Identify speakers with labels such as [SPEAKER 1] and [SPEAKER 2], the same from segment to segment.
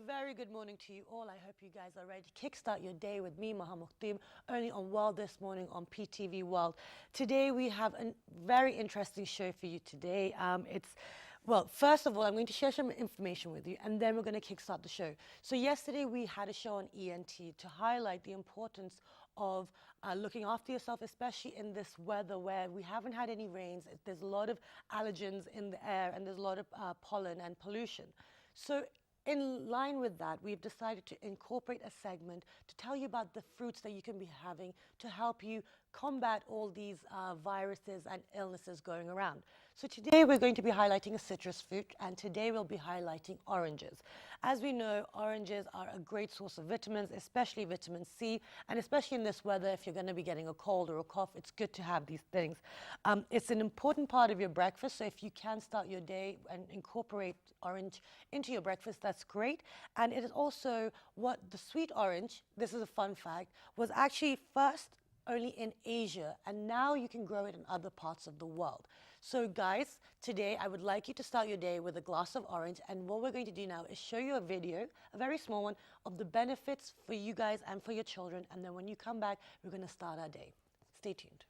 [SPEAKER 1] very good morning to you all. I hope you guys are ready to kickstart your day with me, Maha Mukhtim, only on World This Morning on PTV World. Today we have a very interesting show for you today. Well, first of all, I'm going to share some information with you, and then we're going to kickstart the show. So yesterday we had a show on ENT to highlight the importance of looking after yourself, especially in this weather where we haven't had any rains. There's a lot of allergens in the air, and there's a lot of pollen and pollution. So in line with that, we've decided to incorporate a segment to tell you about the fruits that you can be having to help you combat all these viruses and illnesses going around. So today we're going to be highlighting a citrus fruit, and today we'll be highlighting oranges. As we know, oranges are a great source of vitamins, especially vitamin C, and especially in this weather, if you're going to be getting a cold or a cough, it's good to have these things. It's an important part of your breakfast, so if you can start your day and incorporate orange into your breakfast, that's great. And it is also what the sweet orange, this is a fun fact, was actually first only in Asia, and now you can grow it in other parts of the world. So guys, today I would like you to start your day with a glass of orange, and what we're going to do now is show you a video, a very small one, of the benefits for you guys and for your children, and then when you come back, we're going to start our day. Stay tuned.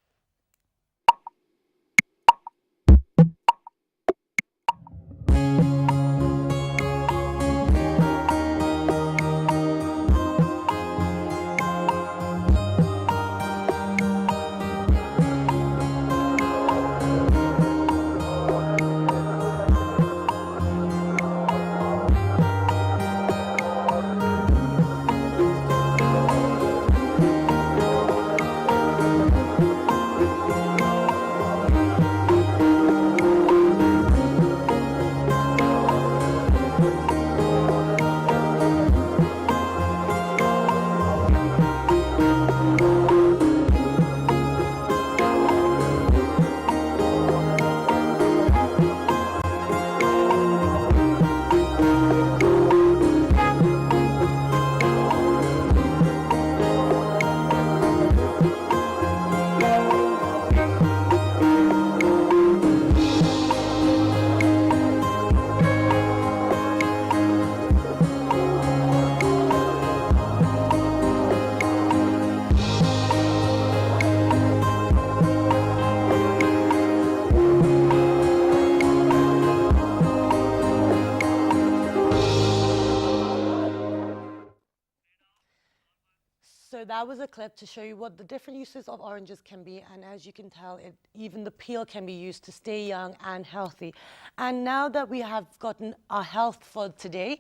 [SPEAKER 1] So that was a clip to show you what the different uses of oranges can be, and as you can tell, even the peel can be used to stay young and healthy. And now that we have gotten our health for today,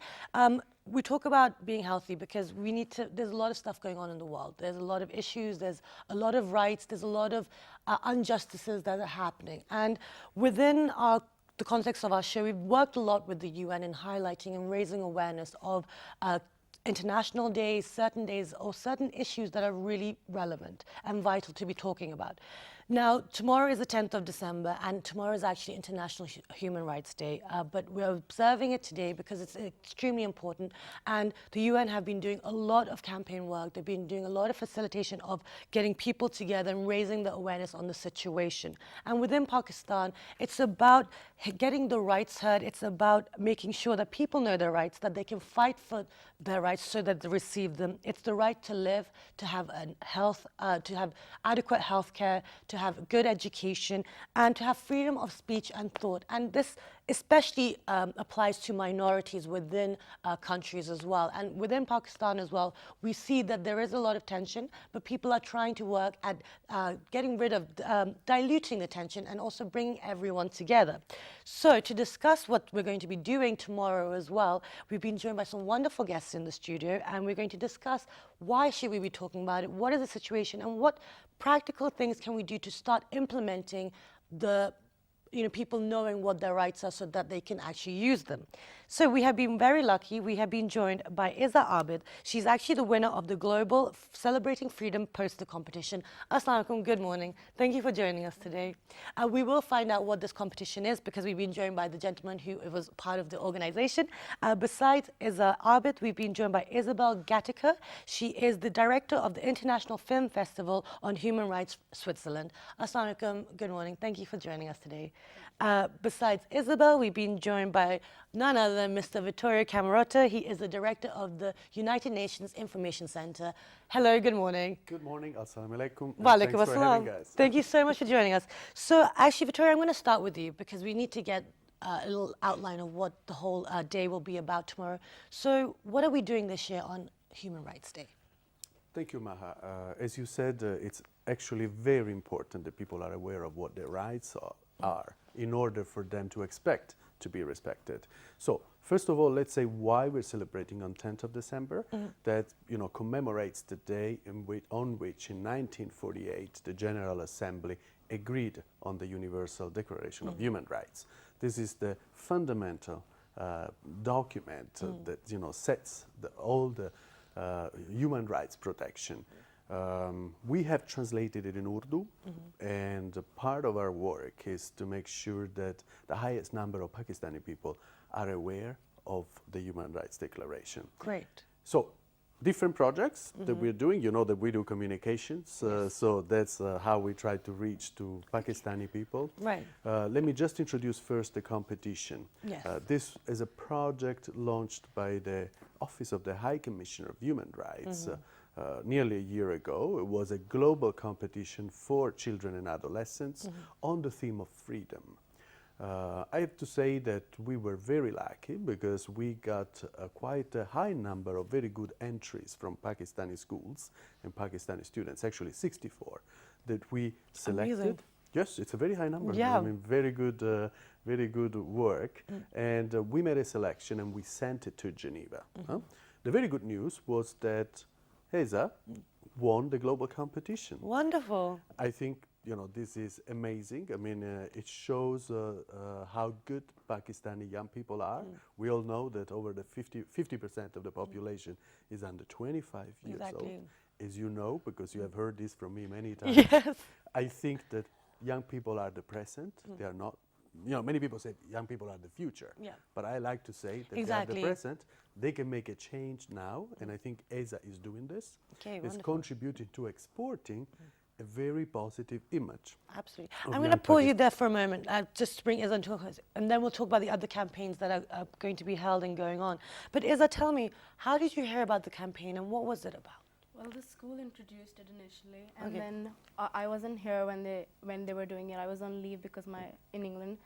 [SPEAKER 1] we talk about being healthy because we need to, there's a lot of stuff going on in the world. There's a lot of issues, there's a lot of rights, there's a lot of injustices that are happening. And within the context of our show, we've worked a lot with the UN in highlighting and raising awareness of international days, or certain issues that are really relevant and vital to be talking about. Now, tomorrow is the 10th of December, and tomorrow is actually International Human Rights Day, but we're observing it today because it's extremely important, and the UN have been doing a lot of campaign work. They've been doing a lot of facilitation of getting people together and raising the awareness on the situation. And within Pakistan, it's about getting the rights heard. It's about making sure that people know their rights, that they can fight for their rights so that they receive them. It's the right to live, to have to have adequate health care, to have good education, and to have freedom of speech and thought. And this especially applies to minorities within countries as well. And within Pakistan as well, we see that there is a lot of tension, but people are trying to work at getting rid of, diluting the tension and also bringing everyone together. So to discuss what we're going to be doing tomorrow as well, we've been joined by some wonderful guests in the studio, and we're going to discuss why should we be talking about it, what is the situation, and what practical things can we do to start implementing the people knowing what their rights are so that they can actually use them. So we have been very lucky. We have been joined by Iza Abid. She's actually the winner of the Global Celebrating Freedom poster competition. Assalamu alaikum, good morning. Thank you for joining us today. We will find out what this competition is because we've been joined by the gentleman who was part of the organization. Besides Iza Abid, we've been joined by Isabel Gattaker. She is the director of the International Film Festival on Human Rights, Switzerland. Assalamu alaikum, good morning. Thank you for joining us today. Besides Isabel, we've been joined by none other than Mr. Vittorio Camerotta. He is the director of the United Nations Information Center. Hello, good morning.
[SPEAKER 2] Good morning, assalamu alaikum.
[SPEAKER 1] Walaikum
[SPEAKER 2] Thanks for having
[SPEAKER 1] assalam.
[SPEAKER 2] us.
[SPEAKER 1] Thank you so much for joining us. So actually, Vittorio, I'm going to start with you because we need to get a little outline of what the whole day will be about tomorrow. So what are we doing this year on Human Rights Day?
[SPEAKER 2] Thank you, Maha. As you said, it's actually very important that people are aware of what their rights are in order for them to expect to be respected. So, first of all, let's say why we're celebrating on 10th of December. That commemorates the day on which in 1948 the General Assembly agreed on the Universal Declaration of Human Rights. This is the fundamental document that sets all the human rights protection. We have translated it in Urdu, and part of our work is to make sure that the highest number of Pakistani people are aware of the Human Rights Declaration.
[SPEAKER 1] Great.
[SPEAKER 2] So, different projects that we're doing. You know that we do communications, so that's how we try to reach to Pakistani people.
[SPEAKER 1] Right.
[SPEAKER 2] Let me just introduce first the competition.
[SPEAKER 1] Yes.
[SPEAKER 2] This is a project launched by the Office of the High Commissioner of Human Rights nearly a year ago. It was a global competition for children and adolescents on the theme of freedom. I have to say that we were very lucky because we got quite a high number of very good entries from Pakistani schools and Pakistani students, actually 64, that we selected.
[SPEAKER 1] Amazing.
[SPEAKER 2] Yes, it's a very high number.
[SPEAKER 1] Yeah.
[SPEAKER 2] I mean, very good work. And we made a selection and we sent it to Geneva. The very good news was that Heza won the global competition.
[SPEAKER 1] Wonderful.
[SPEAKER 2] I think this is amazing. I mean, it shows how good Pakistani young people are. We all know that over the 50% of the population is under 25 years old. As you know, because you have heard this from me many times.
[SPEAKER 1] Yes.
[SPEAKER 2] I think that young people are the present. They are not. Many people say young people are the future.
[SPEAKER 1] Yeah.
[SPEAKER 2] But I like to say that they are the present. They can make a change now, and I think ESA is doing this.
[SPEAKER 1] Okay,
[SPEAKER 2] it's
[SPEAKER 1] wonderful.
[SPEAKER 2] contributing to exporting a very positive image.
[SPEAKER 1] Absolutely. I'm going to pause you there for a moment, just to bring Iza into focus, and then we'll talk about the other campaigns that are going to be held and going on. But Iza, tell me, how did you hear about the campaign and what was it about?
[SPEAKER 3] Well, the school introduced it initially, and then I wasn't here when they were doing it. I was on leave because in England,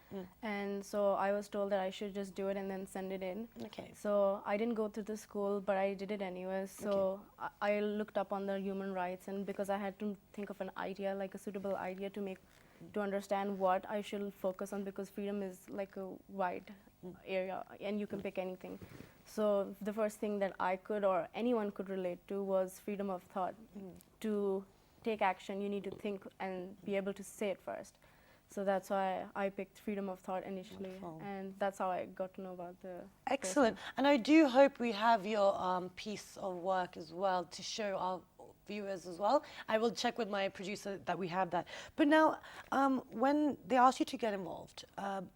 [SPEAKER 3] and so I was told that I should just do it and then send it in.
[SPEAKER 1] Okay.
[SPEAKER 3] So I didn't go to the school, but I did it anyways. So I looked up on the human rights, and because I had to think of an idea, like a suitable idea to understand what I should focus on, because freedom is like a wide area and you can pick anything. So the first thing that I could or anyone could relate to was freedom of thought. To take action, you need to think and be able to say it first. So that's why I picked freedom of thought initially.
[SPEAKER 1] Wonderful.
[SPEAKER 3] And that's how I got to know about the
[SPEAKER 1] Excellent. And I do hope we have your piece of work as well to show our viewers as well. I will check with my producer that we have that. But now, when they asked you to get involved,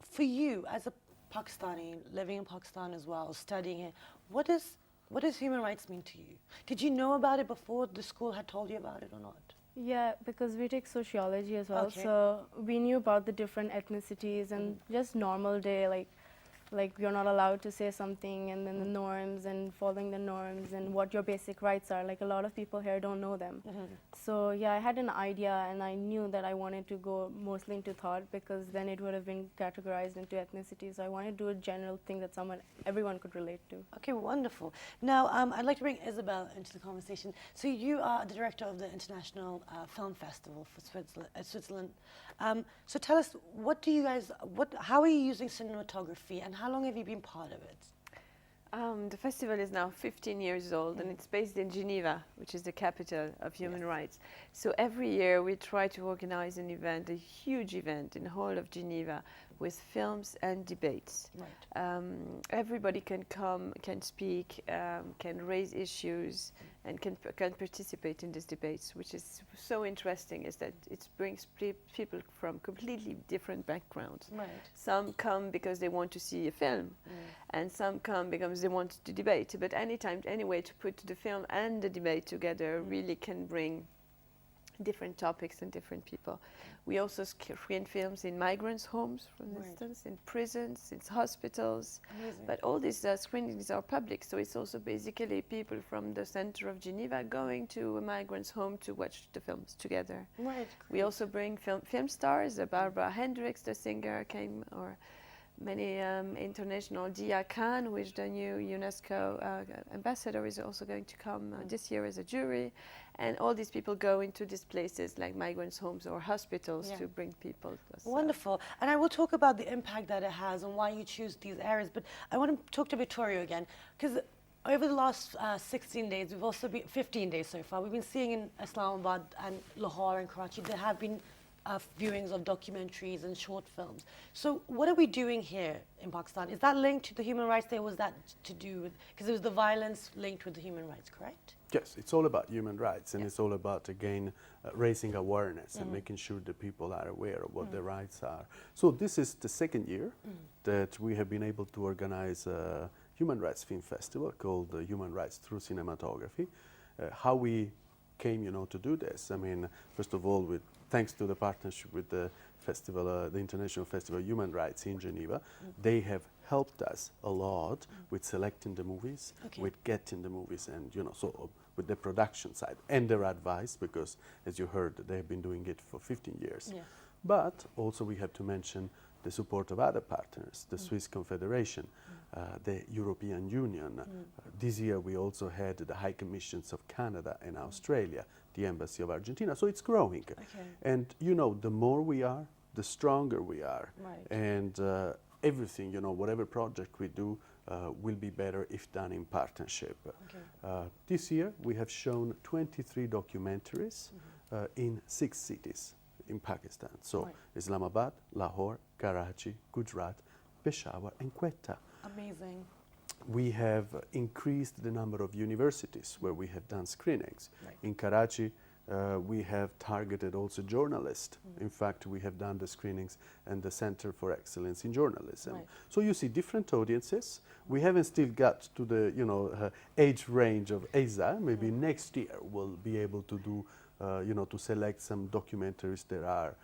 [SPEAKER 1] for you as a Pakistani, living in Pakistan as well, studying it, what does human rights mean to you? Did you know about it before the school had told you about it or not?
[SPEAKER 3] Yeah, because we take sociology as well,
[SPEAKER 1] Okay.
[SPEAKER 3] so we knew about the different ethnicities and just normal day, like you're not allowed to say something, and then the norms and following the norms and what your basic rights are. Like a lot of people here don't know them. So yeah, I had an idea and I knew that I wanted to go mostly into thought, because then it would have been categorized into ethnicities. So I wanted to do a general thing that everyone could relate to.
[SPEAKER 1] Okay, wonderful. Now, I'd like to bring Isabel into the conversation. So you are the director of the International Film Festival for Switzerland. So tell us, how are you using cinematography, and how long have you been part of it?
[SPEAKER 4] The festival is now 15 years old, and it's based in Geneva, which is the capital of human rights. So every year we try to organize an event, a huge event in the whole of Geneva, with films and debates.
[SPEAKER 1] Right.
[SPEAKER 4] Everybody can come, can speak, can raise issues, and can participate in these debates, which is so interesting, is that it brings people from completely different backgrounds.
[SPEAKER 1] Right.
[SPEAKER 4] Some come because they want to see a film, and some come because they want to debate. But any way to put the film and the debate together really can bring different topics and different people. We also screen films in migrants' homes, for
[SPEAKER 1] Right.
[SPEAKER 4] instance, in prisons, in hospitals.
[SPEAKER 1] Amazing.
[SPEAKER 4] But all these screenings are public, so it's also basically people from the center of Geneva going to a migrant's home to watch the films together.
[SPEAKER 1] Right.
[SPEAKER 4] We also bring film stars. Barbara Hendricks, the singer, came, or many international. Dia Khan, who is the new UNESCO ambassador, is also going to come this year as a jury. And all these people go into these places like migrants' homes or hospitals
[SPEAKER 1] Yeah.
[SPEAKER 4] to bring people.
[SPEAKER 1] Wonderful. And I will talk about the impact that it has and why you choose these areas. But I want to talk to Vittorio again, because over the last 16 days, we've also been 15 days so far. We've been seeing in Islamabad and Lahore and Karachi there have been viewings of documentaries and short films. So what are we doing here in Pakistan? Is that linked to the human rights day? Was that to do with, because it was the violence linked with the human rights, correct?
[SPEAKER 2] Yes, it's all about human rights, and
[SPEAKER 1] Yeah.
[SPEAKER 2] it's all about, again, raising awareness and making sure that people are aware of what their rights are. So this is the second year that we have been able to organize a human rights film festival called Human Rights Through Cinematography. How we came, to do this, I mean, first of all, thanks to the partnership with the festival, the International Festival of Human Rights in Geneva, they have helped us a lot with selecting the movies,
[SPEAKER 1] Okay.
[SPEAKER 2] with getting the movies, and so with the production side and their advice, because as you heard, they have been doing it for 15 years.
[SPEAKER 1] Yeah.
[SPEAKER 2] But also we have to mention the support of other partners, the Swiss Confederation, the European Union. This year we also had the High Commissions of Canada and Australia, the Embassy of Argentina, so it's growing.
[SPEAKER 1] Okay.
[SPEAKER 2] And the more we are, the stronger we are.
[SPEAKER 1] Right.
[SPEAKER 2] And everything, whatever project we do will be better if done in partnership.
[SPEAKER 1] Okay.
[SPEAKER 2] This year we have shown 23 documentaries in 6 cities in Pakistan. So
[SPEAKER 1] Right.
[SPEAKER 2] Islamabad, Lahore, Karachi, Gujarat, Peshawar and Quetta.
[SPEAKER 1] Amazing.
[SPEAKER 2] We have increased the number of universities where we have done screenings.
[SPEAKER 1] Right.
[SPEAKER 2] In Karachi, we have targeted also journalists. In fact, we have done the screenings and the Center for Excellence in Journalism.
[SPEAKER 1] Right.
[SPEAKER 2] So you see different audiences. We haven't still got to the age range of Asia. Maybe next year we'll be able to do to select some documentaries that are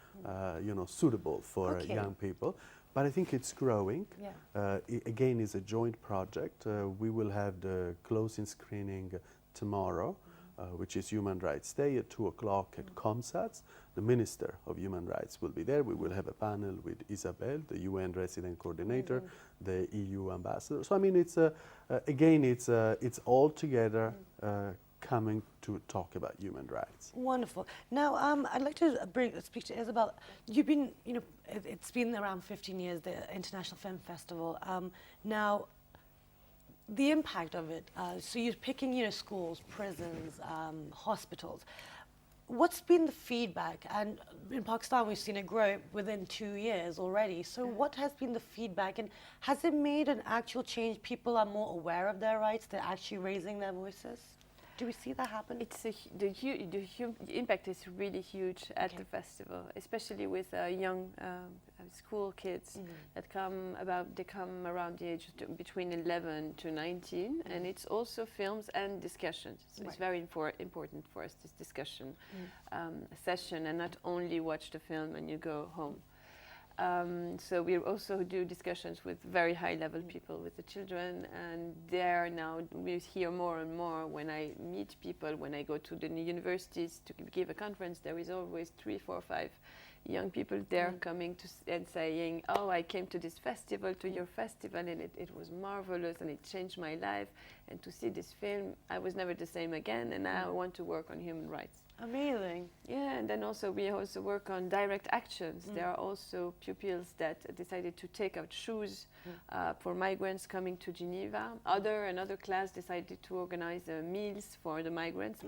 [SPEAKER 2] suitable for
[SPEAKER 1] Okay.
[SPEAKER 2] young people. But I think it's growing.
[SPEAKER 1] Yeah.
[SPEAKER 2] Again, it's a joint project. We will have the closing screening tomorrow, which is Human Rights Day at 2 o'clock at COMSATS. The Minister of Human Rights will be there. We will have a panel with Isabel, the UN Resident Coordinator, the EU Ambassador. So I mean, it's it's all together coming to talk about human rights.
[SPEAKER 1] Wonderful. Now, I'd like to speak to Isabel. You've been, it's been around 15 years, the International Film Festival. Now, the impact of it, so you're picking, schools, prisons, hospitals. What's been the feedback? And in Pakistan, we've seen it grow within 2 years already. So what has been the feedback? And has it made an actual change? People are more aware of their rights. They're actually raising their voices. Do we see that happen?
[SPEAKER 4] It's the impact is really huge at
[SPEAKER 1] Okay.
[SPEAKER 4] the festival, especially with young school kids that they come around the age between 11 to 19, and it's also films and discussions. So
[SPEAKER 1] Right.
[SPEAKER 4] it's very important for us, this discussion session, and not only watch the film and you go home. So we also do discussions with very high-level people, with the children, and there now we hear more and more when I meet people, when I go to the universities to give a conference, there is always 3, 4, 5 young people there coming and saying, oh, I came to this festival, to your festival, and it was marvelous, and it changed my life, and to see this film, I was never the same again, and now I want to work on human rights.
[SPEAKER 1] Amazing.
[SPEAKER 4] Yeah, and then we also work on direct actions. There are also pupils that decided to take out shoes for migrants coming to Geneva. Another class decided to organize meals for the migrants,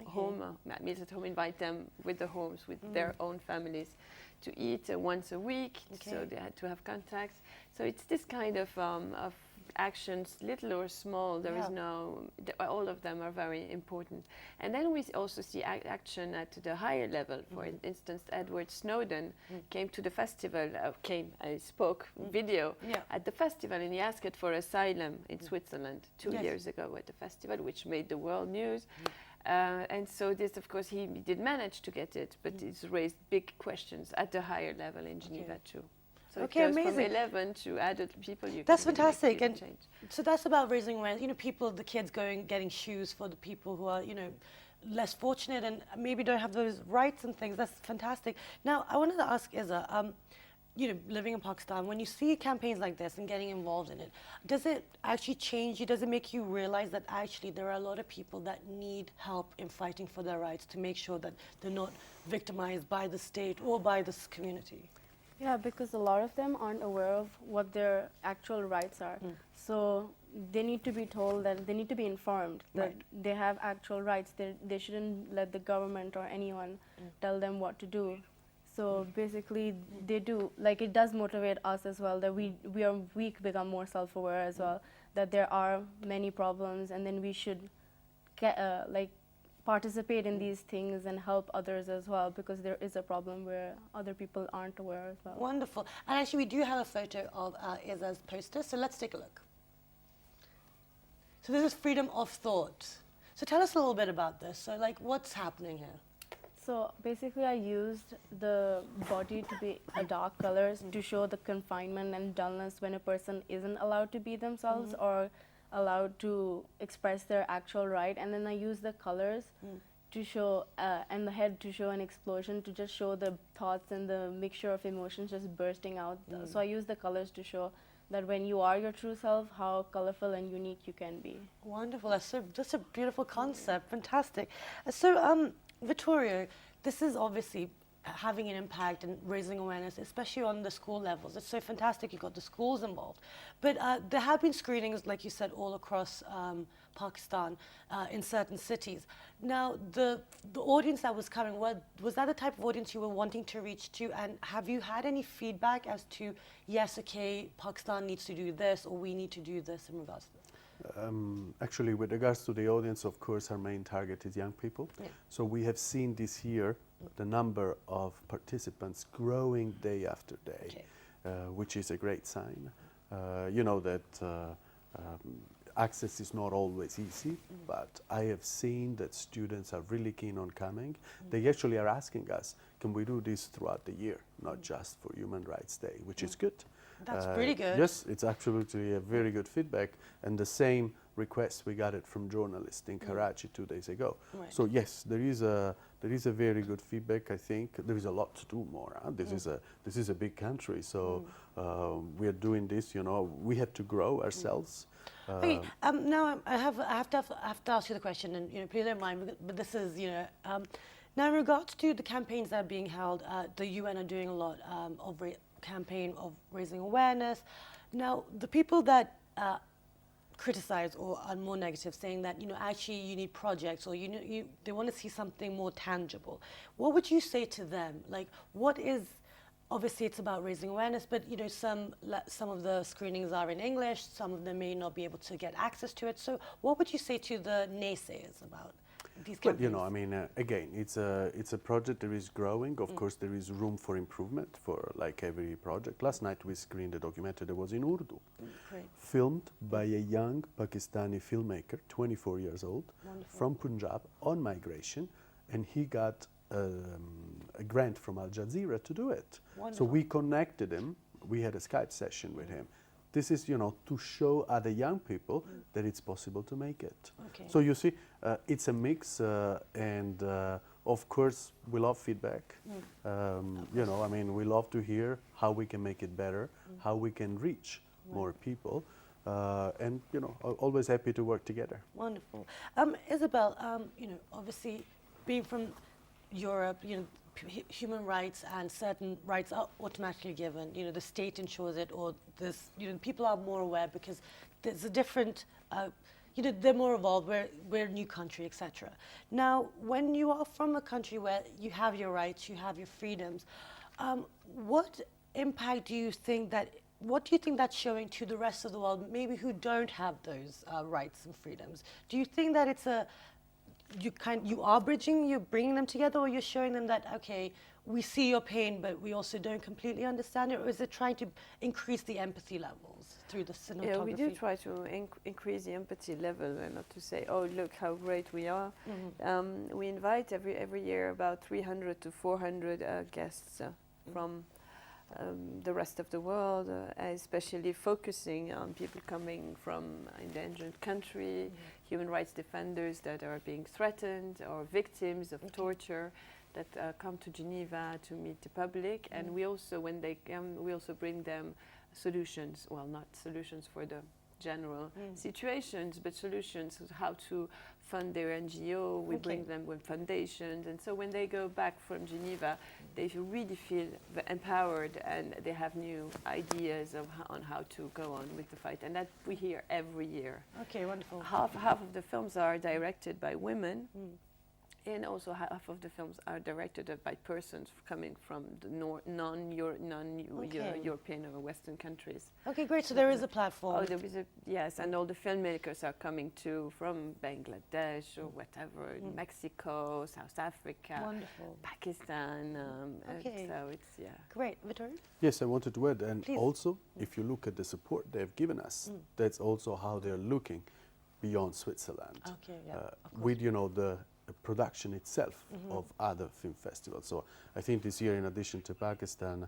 [SPEAKER 4] meals at home, invite them with the homes, with their own families to eat once a week, so
[SPEAKER 1] Okay.
[SPEAKER 4] they had to have contacts. So it's this kind of actions, little or small. There is all of them are very important. And then we also see action at the higher level. For instance, Edward Snowden came to the festival, spoke video at the festival, and he asked for asylum in Switzerland 2 years ago at the festival, which made the world news. And so this, of course, he did manage to get it, but it's raised big questions at the higher level in Geneva too. So it goes from 11 to adult people.
[SPEAKER 1] That's fantastic.
[SPEAKER 4] And
[SPEAKER 1] And so that's about raising awareness. You know, people, the kids getting shoes for the people who are, you know, less fortunate and maybe don't have those rights and things. That's fantastic. Now, I wanted to ask Iza, you know, living in Pakistan, when you see campaigns like this and getting involved in it, does it actually change you? Does it make you realize that actually there are a lot of people that need help in fighting for their rights to make sure that they're not victimized by the state or by this community?
[SPEAKER 3] Yeah, because a lot of them aren't aware of what their actual rights are. So they need to be told that they need to be informed that they have actual rights. They shouldn't let the government or anyone tell them what to do. So basically, they do, like, it does motivate us as well, that we become more self-aware as well, that there are many problems, and then we should participate in these things and help others as well, because there is a problem where other people aren't aware as well.
[SPEAKER 1] Wonderful. And actually, we do have a photo of Iza's poster, so let's take a look. So this is freedom of thought. So tell us a little bit about this. So, like, what's happening here?
[SPEAKER 3] So basically, I used the body to be a dark colors to show the confinement and dullness when a person isn't allowed to be themselves or allowed to express their actual right. And then I used the colors to show, and the head to show an explosion, to just show the thoughts and the mixture of emotions just bursting out. So I used the colors to show that when you are your true self, how colorful and unique you can be.
[SPEAKER 1] Wonderful. That's a beautiful concept. Fantastic. So, Vittorio, this is obviously having an impact and raising awareness, especially on the school levels. It's so fantastic you got the schools involved. But there have been screenings, like you said, all across Pakistan in certain cities. Now, the audience that was coming, was that the type of audience you were wanting to reach to? And have you had any feedback as to, yes, okay, Pakistan needs to do this, or we need to do this in regards to this?
[SPEAKER 2] Actually, with regards to the audience, of course, our main target is young people. So we have seen this year the number of participants growing day after day, which is a great sign. You know that access is not always easy, but I have seen that students are really keen on coming. They actually are asking us, can we do this throughout the year, not just for Human Rights Day, which is good.
[SPEAKER 1] That's pretty good.
[SPEAKER 2] Yes, it's absolutely a very good feedback, and the same request we got it from journalists in Karachi 2 days ago. So yes, there is a very good feedback. I think there is a lot to do more. Huh? This is a big country, so we are doing this. You know, we have to grow ourselves.
[SPEAKER 1] Okay, now I have to ask you the question, and, you know, please don't mind, but this is, you know, now in regards to the campaigns that are being held, the UN are doing a lot of campaign of raising awareness. Now, the people that criticize or are more negative, saying that, you know, actually you need projects, or they want to see something more tangible. What would you say to them? Like, what is, obviously it's about raising awareness, but, you know, some of the screenings are in English, some of them may not be able to get access to it. So what would you say to the naysayers about these campaigns?
[SPEAKER 2] Well, you know, I mean, again, it's a project that is growing. Of course, there is room for improvement for, like, every project. Last night we screened a documentary that was in Urdu, filmed by a young Pakistani filmmaker, 24 years old, from Punjab, on migration, and he got a grant from Al Jazeera to do it. So we connected him. We had a Skype session with him. This is, you know, to show other young people that it's possible to make it. So you see, it's a mix, and of course, we love feedback. You know, I mean, we love to hear how we can make it better, how we can reach more people, and, you know, always happy to work together.
[SPEAKER 1] Wonderful. Isabel, you know, obviously, being from Europe, you know, human rights and certain rights are automatically given. You know, the state ensures it, or this, you know, people are more aware because there's a different, you know, they're more evolved. We're a new country, etc. Now, when you are from a country where you have your rights, you have your freedoms, what impact do you think that what do you think that's showing to the rest of the world, maybe who don't have those rights and freedoms? Do you think that it's you are bridging, you're bringing them together, or you're showing them that, okay, we see your pain, but we also don't completely understand it, or is it trying to increase the empathy levels through the cinematography?
[SPEAKER 4] Yeah, we do try to increase the empathy level, and not to say, oh, look how great we are. We invite every year about 300 to 400 guests from the rest of the world, especially focusing on people coming from endangered country, human rights defenders that are being threatened, or victims of torture that come to Geneva to meet the public. And we also, when they come, we also bring them solutions, well, not solutions for the general situations, but solutions to how to fund their NGO. We bring them with foundations, and so when they go back from Geneva, they really feel empowered, and they have new ideas of on how to go on with the fight, and that we hear every year.
[SPEAKER 1] Okay, wonderful.
[SPEAKER 4] Half of the films are directed by women, and also half of the films are directed by persons coming from the non-European or Western countries.
[SPEAKER 1] Okay, great. So there is a platform.
[SPEAKER 4] Oh, there is yes, and all the filmmakers are coming too from Bangladesh or whatever, Mexico, South Africa,
[SPEAKER 1] Wonderful.
[SPEAKER 4] Pakistan.
[SPEAKER 1] Okay.
[SPEAKER 4] So it's
[SPEAKER 1] Great, Vittorio?
[SPEAKER 2] Yes, I wanted to add, and
[SPEAKER 1] Please.
[SPEAKER 2] also, if you look at the support they've given us, that's also how they're looking beyond Switzerland.
[SPEAKER 1] Okay, yeah, of course.
[SPEAKER 2] With, the production itself of other film festivals. So I think this year, in addition to Pakistan,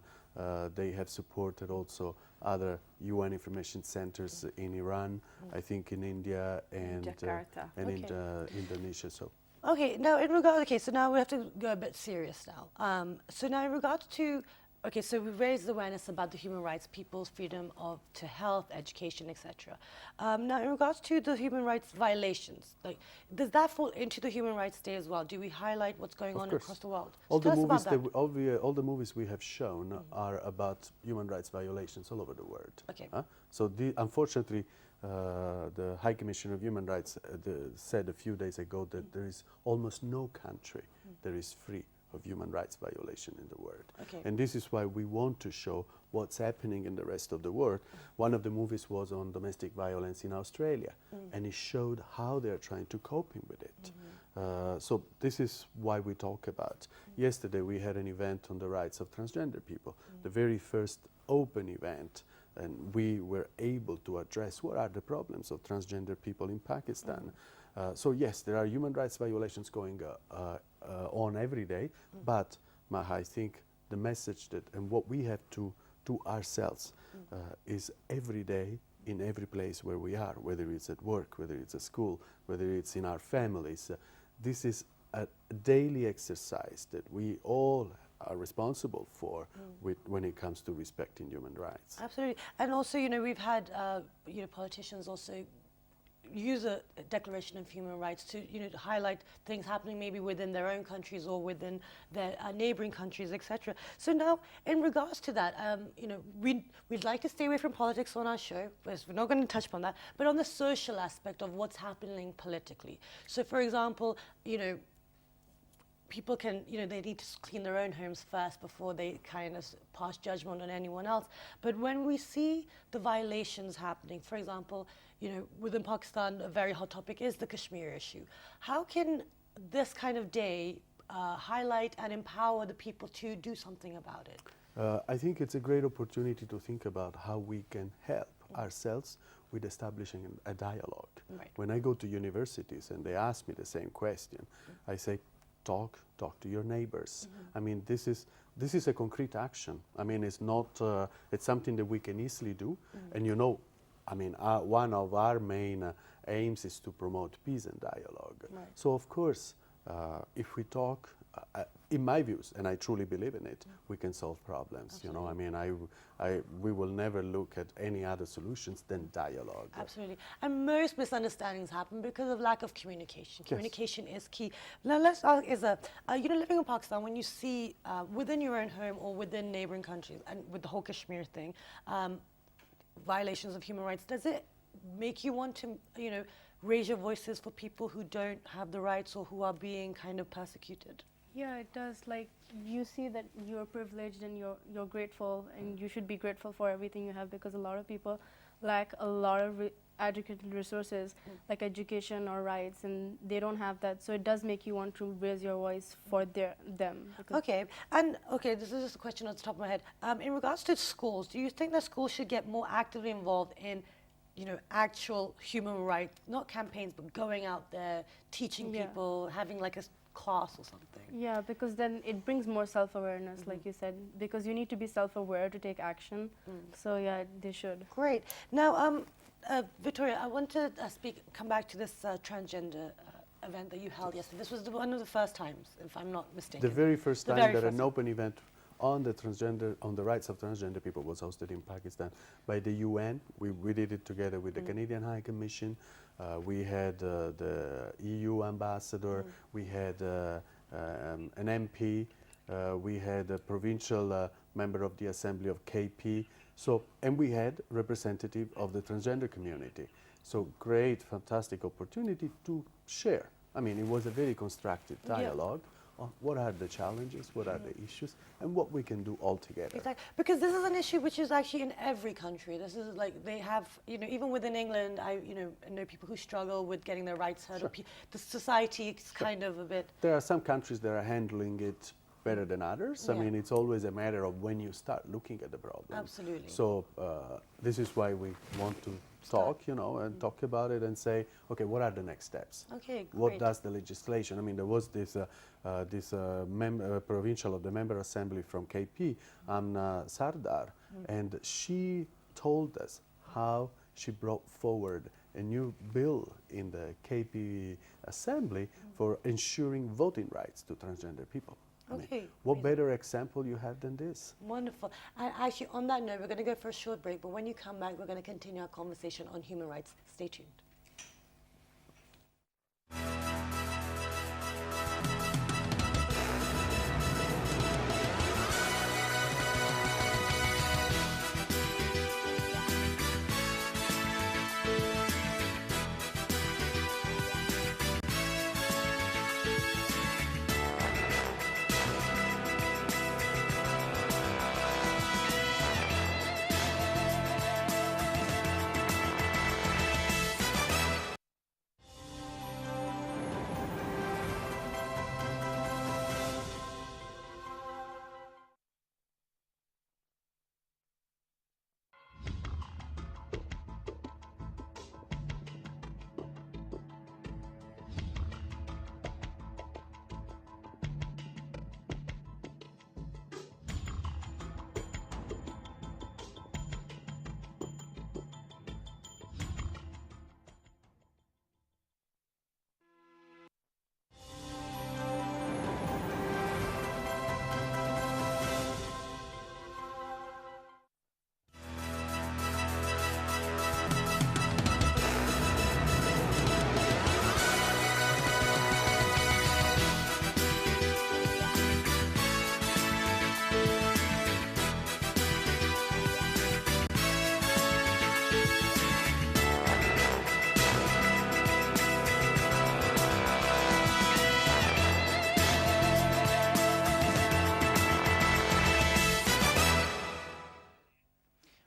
[SPEAKER 2] they have supported also other UN information centers in Iran, I think in India and
[SPEAKER 4] Jakarta.
[SPEAKER 2] in Indonesia. So.
[SPEAKER 1] Okay, so now we have to go a bit serious now. So now in regards to, so we raised awareness about the human rights, people's freedom to health, education, etc. Now in regards to the human rights violations, does that fall into the Human Rights Day as well? Do we highlight what's going on across the world?
[SPEAKER 2] All
[SPEAKER 1] So
[SPEAKER 2] the
[SPEAKER 1] tell us
[SPEAKER 2] movies
[SPEAKER 1] about that.
[SPEAKER 2] all the movies we have shown are about human rights violations all over the world.
[SPEAKER 1] Okay.
[SPEAKER 2] So unfortunately, the High Commissioner of Human Rights said a few days ago that there is almost no country that is free of human rights violation in the world.
[SPEAKER 1] Okay.
[SPEAKER 2] And this is why we want to show what's happening in the rest of the world. One of the movies was on domestic violence in Australia, and it showed how they're trying to coping with it. So this is why we talk about. Yesterday we had an event on the rights of transgender people, the very first open event, and we were able to address what are the problems of transgender people in Pakistan. So yes, there are human rights violations going on every day, but Maha, I think the message that and what we have to do ourselves is every day in every place where we are, whether it's at work, whether it's at school, whether it's in our families. This is a daily exercise that we all are responsible for when it comes to respecting human rights.
[SPEAKER 1] Absolutely. And also, we've had politicians also use a declaration of human rights to to highlight things happening maybe within their own countries or within their neighboring countries, etc. So now, in regards to that, we'd like to stay away from politics on our show, because we're not going to touch upon that, but on the social aspect of what's happening politically. So, for example, people can, they need to clean their own homes first before they kind of pass judgment on anyone else. But when we see the violations happening, for example, within Pakistan, a very hot topic is the Kashmir issue. How can this kind of day highlight and empower the people to do something about it?
[SPEAKER 2] I think it's a great opportunity to think about how we can help ourselves with establishing a dialogue.
[SPEAKER 1] Right.
[SPEAKER 2] When I go to universities and they ask me the same question, I say, talk to your neighbors. I mean, this is a concrete action. I mean, it's not, it's something that we can easily do. And I mean, one of our main aims is to promote peace and dialogue.
[SPEAKER 1] Right.
[SPEAKER 2] So of course, if we talk, in my views, and I truly believe in it, we can solve problems.
[SPEAKER 1] Absolutely.
[SPEAKER 2] I mean, we will never look at any other solutions than dialogue.
[SPEAKER 1] Absolutely. And most misunderstandings happen because of lack of communication.
[SPEAKER 2] Yes.
[SPEAKER 1] Communication is key. Now let's ask, living in Pakistan, when you see within your own home or within neighboring countries, and with the whole Kashmir thing, violations of human rights, does it make you want to, raise your voices for people who don't have the rights or who are being kind of persecuted?
[SPEAKER 3] Yeah, it does. Like, you see that you're privileged and you're grateful, and you should be grateful for everything you have, because a lot of people lack a lot of adequate resources like education or rights, and they don't have that. So it does make you want to raise your voice for them. Because
[SPEAKER 1] Okay, and okay, this is just a question on the top of my head. In regards to schools, do you think that schools should get more actively involved in, actual human rights, not campaigns, but going out there, teaching
[SPEAKER 3] Yeah.
[SPEAKER 1] people, having like a class or something?
[SPEAKER 3] Yeah, because then it brings more self-awareness, like you said, because you need to be self-aware to take action. So yeah, they should.
[SPEAKER 1] Great. Now, Victoria, I want to come back to this transgender event that you held yesterday. This was one of the first times, if I'm not mistaken.
[SPEAKER 2] The very first
[SPEAKER 1] The
[SPEAKER 2] time
[SPEAKER 1] very
[SPEAKER 2] that
[SPEAKER 1] first
[SPEAKER 2] an
[SPEAKER 1] time.
[SPEAKER 2] open event on the rights of transgender people was hosted in Pakistan by the UN. We did it together with the Canadian High Commission. We had the EU ambassador. We had an MP. We had a provincial member of the Assembly of KP. So, and we had representative of the transgender community. So great, fantastic opportunity to share. I mean, it was a very constructive dialogue on what are the challenges, what are the issues, and what we can do all together.
[SPEAKER 1] Exactly. Because this is an issue which is actually in every country. This is like they have, even within England, I know people who struggle with getting their rights heard.
[SPEAKER 2] Sure.
[SPEAKER 1] The society is kind of a bit.
[SPEAKER 2] There are some countries that are handling it better than others. I
[SPEAKER 1] Yeah.
[SPEAKER 2] mean, it's always a matter of when you start looking at the problem.
[SPEAKER 1] Absolutely.
[SPEAKER 2] So this is why we want to talk, and talk about it and say, okay, what are the next steps?
[SPEAKER 1] Okay,
[SPEAKER 2] What
[SPEAKER 1] great.
[SPEAKER 2] does the legislation? I mean, there was this provincial of the member assembly from KP, Amna Sardar, and she told us how she brought forward a new bill in the KP assembly for ensuring voting rights to transgender people. I mean,
[SPEAKER 1] Okay,
[SPEAKER 2] what
[SPEAKER 1] amazing.
[SPEAKER 2] better example you have than this?
[SPEAKER 1] Wonderful. And actually, on that note, we're going to go for a short break, but when you come back, we're going to continue our conversation on human rights. Stay tuned.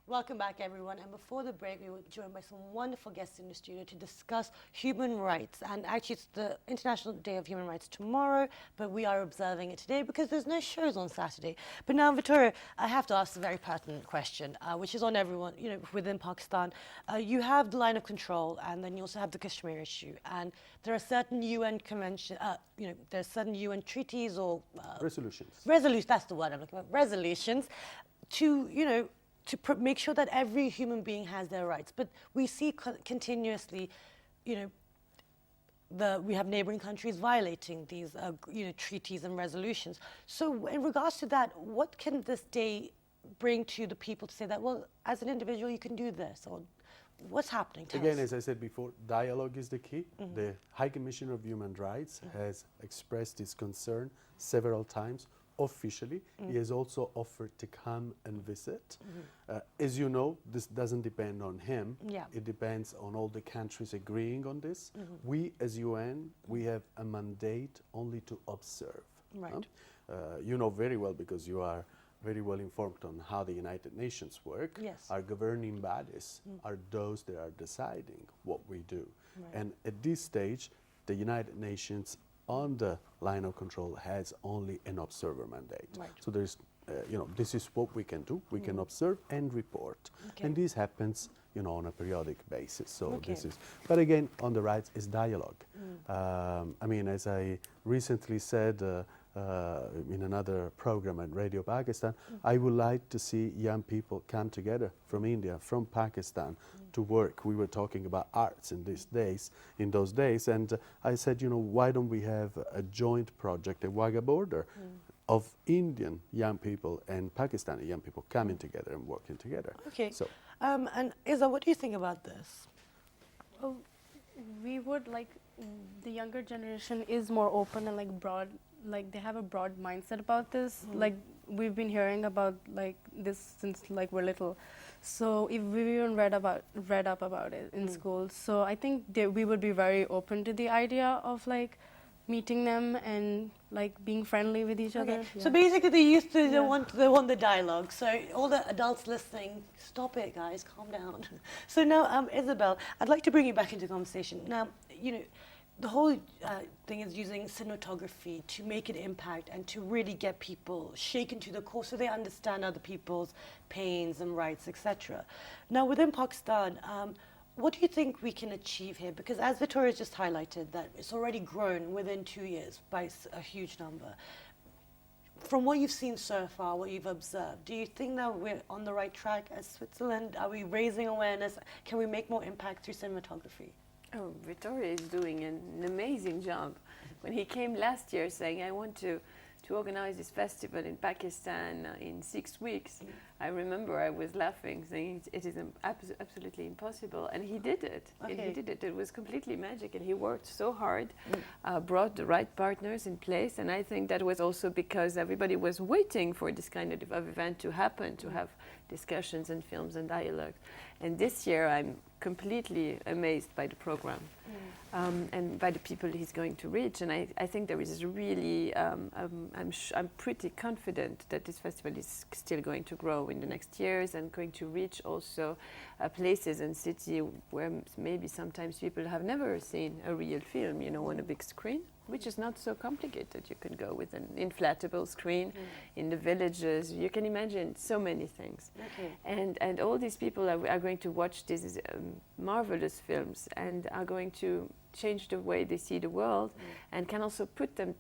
[SPEAKER 1] Welcome back, everyone. And before the break, we were joined by some wonderful guests in the studio to discuss human rights. And actually, it's the International Day of Human Rights tomorrow, but we are observing it today because there's no shows on Saturday. But now, Victoria, I have to ask a very pertinent question, which is on everyone, within Pakistan. You have the line of control, and then you also have the Kashmir issue. And there are certain UN conventions, there's certain UN treaties or
[SPEAKER 2] Resolutions.
[SPEAKER 1] That's the word I'm looking for. Resolutions to, make sure that every human being has their rights. But we see continuously, we have neighboring countries violating these, treaties and resolutions. So in regards to that, what can this day bring to the people to say that, well, as an individual, you can do this? Or what's happening? Tell
[SPEAKER 2] Again,
[SPEAKER 1] us.
[SPEAKER 2] as I said before, dialogue is the key. The High Commissioner of Human Rights has expressed his concern several times officially. He has also offered to come and visit. As you know, this doesn't depend on him.
[SPEAKER 1] Yeah.
[SPEAKER 2] It depends on all the countries agreeing on this. We, as UN, we have a mandate only to observe.
[SPEAKER 1] Right.
[SPEAKER 2] You know very well, because you are very well informed on how the United Nations work.
[SPEAKER 1] Yes.
[SPEAKER 2] Our governing bodies are those that are deciding what we do.
[SPEAKER 1] Right.
[SPEAKER 2] And at this stage, the United Nations on the line of control has only an observer mandate.
[SPEAKER 1] Right.
[SPEAKER 2] So there's, this is what we can do. We can observe and report.
[SPEAKER 1] Okay.
[SPEAKER 2] And this happens, on a periodic basis. So
[SPEAKER 1] Okay.
[SPEAKER 2] this is, but again, on the rights is dialogue. I mean, as I recently said in another program at Radio Pakistan, I would like to see young people come together from India, from Pakistan, to work. We were talking about arts in those days, and I said, why don't we have a joint project at Wagah border of Indian young people and Pakistani young people coming together and working together.
[SPEAKER 1] Okay.
[SPEAKER 2] So
[SPEAKER 1] And Isa, what do you think about this?
[SPEAKER 3] Well, we would like the younger generation is more open and like broad, like they have a broad mindset about this. Like we've been hearing about like this since like we're little. So if we even read up about it in school, so I think we would be very open to the idea of like meeting them and like being friendly with each other.
[SPEAKER 1] Okay. So basically, the youth they
[SPEAKER 3] Yeah.
[SPEAKER 1] want the dialogue. So all the adults listening, stop it, guys, calm down. So now, Isabel, I'd like to bring you back into conversation. Now, the whole thing is using cinematography to make an impact and to really get people shaken to the core, so they understand other people's pains and rights, etc. Now, within Pakistan. What do you think we can achieve here? Because as Victoria just highlighted, that it's already grown within 2 years by a huge number. From what you've seen so far, what you've observed, do you think that we're on the right track as Switzerland? Are we raising awareness? Can we make more impact through cinematography?
[SPEAKER 4] Oh, Vittorio is doing an amazing job. When he came last year saying, I want to organize this festival in Pakistan in 6 weeks, I remember I was laughing, saying it is absolutely impossible. And he did it. And
[SPEAKER 1] Okay.
[SPEAKER 4] he did it. It was completely magic. And he worked so hard, brought the right partners in place. And I think that was also because everybody was waiting for this kind of event to happen, to have discussions and films and dialogues. And this year I'm completely amazed by the program. And by the people he's going to reach. And I think there is really, I'm pretty confident that this festival is still going to grow in the next years and going to reach also places and cities where maybe sometimes people have never seen a real film, on a big screen, which is not so complicated. You can go with an inflatable screen in the villages. You can imagine so many things.
[SPEAKER 1] Okay.
[SPEAKER 4] And all these people are going to watch these marvelous films and are going to change the way they see the world and can also put them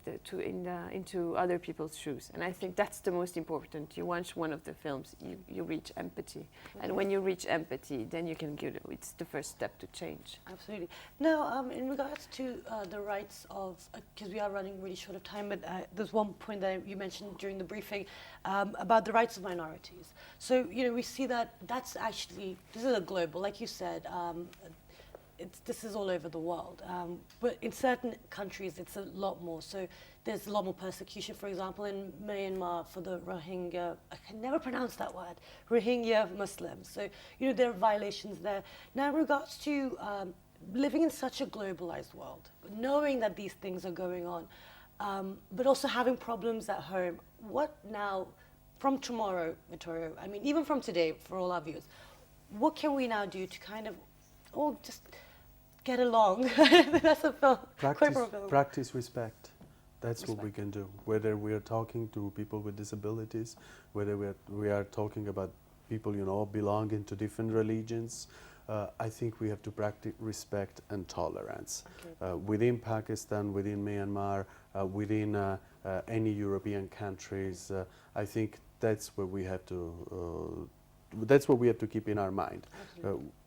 [SPEAKER 4] into other people's shoes. And I think that's the most important. You watch one of the films, you reach empathy. And when you reach empathy, then you can it's the first step to change.
[SPEAKER 1] Absolutely. Now, in regards to the rights of, because we are running really short of time, but there's one point that you mentioned during the briefing about the rights of minorities. So, we see that that's actually, this is a global, like you said, this is all over the world. But in certain countries, it's a lot more. So there's a lot more persecution, for example, in Myanmar for the Rohingya, I can never pronounce that word, Rohingya Muslims. So, there are violations there. Now, in regards to living in such a globalized world, knowing that these things are going on, but also having problems at home, what now, from tomorrow, Vittorio, I mean, even from today, for all our viewers, what can we now do to kind of, just get along? That's a
[SPEAKER 2] practice respect. That's what we can do. Whether we are talking to people with disabilities, whether we are talking about people, belonging to different religions, I think we have to practice respect and tolerance.
[SPEAKER 1] Okay.
[SPEAKER 2] Within Pakistan, within Myanmar, within any European countries, I think that's where we have to. That's what we have to keep in our mind.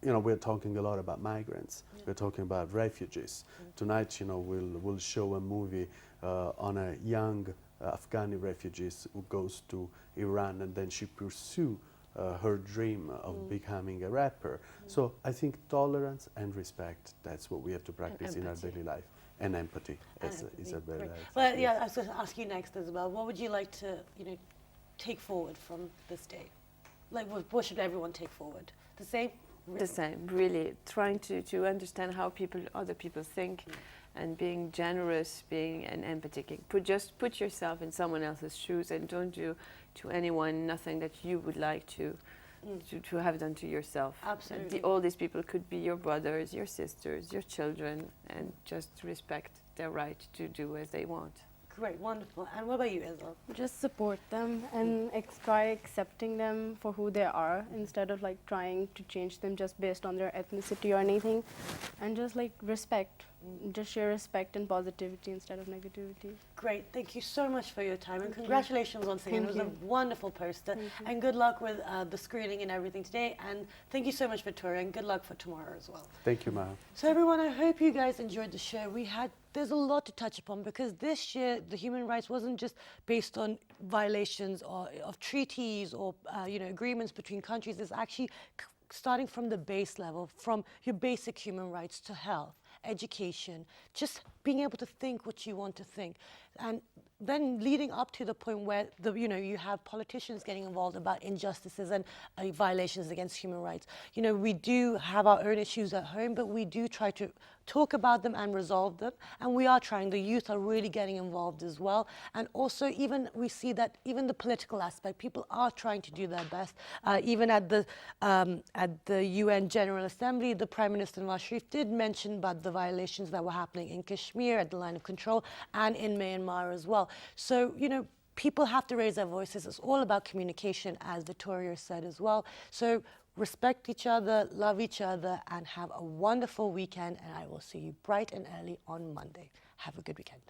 [SPEAKER 2] We're talking a lot about migrants. Yeah. We're talking about refugees. Tonight, we'll show a movie on a young Afghani refugee who goes to Iran and then she pursues her dream of becoming a rapper. So I think tolerance and respect, that's what we have to practice in our daily life. And empathy, as Isabella.
[SPEAKER 1] Well, yeah, I was going to ask you next as well. What would you like to, take forward from this day? Like, what should everyone take forward? The same?
[SPEAKER 4] The same, really. Trying to understand how other people think and being generous, being and empathetic. Just put yourself in someone else's shoes and don't do to anyone nothing that you would like to have done to yourself.
[SPEAKER 1] Absolutely.
[SPEAKER 4] All these people could be your brothers, your sisters, your children, and just respect their right to do as they want.
[SPEAKER 1] Great, wonderful. And what about you, Isabel?
[SPEAKER 3] Just support them and try accepting them for who they are instead of like trying to change them just based on their ethnicity or anything, and just like respect. Just share respect and positivity instead of negativity.
[SPEAKER 1] Great, thank you so much for your time, and congratulations once again.
[SPEAKER 3] Thank
[SPEAKER 1] It was
[SPEAKER 3] you.
[SPEAKER 1] a wonderful poster, and good luck with the screening and everything today. And thank you so much, Victoria, and good luck for tomorrow as well.
[SPEAKER 2] Thank you, Maha.
[SPEAKER 1] So everyone, I hope you guys enjoyed the show. There's a lot to touch upon, because this year the human rights wasn't just based on violations of treaties or agreements between countries. It's actually starting from the base level, from your basic human rights to health, education, just being able to think what you want to think. And then leading up to the point where you have politicians getting involved about injustices and violations against human rights. We do have our own issues at home, but we do try to talk about them and resolve them. And we are trying. The youth are really getting involved as well. And also, even we see that even the political aspect, people are trying to do their best. Even at the UN General Assembly, the Prime Minister Nawaz Sharif did mention about the violations that were happening in Kashmir at the line of control and in Myanmar as well. So, people have to raise their voices. It's all about communication, as Victoria said as well. So respect each other, love each other, and have a wonderful weekend. And I will see you bright and early on Monday. Have a good weekend.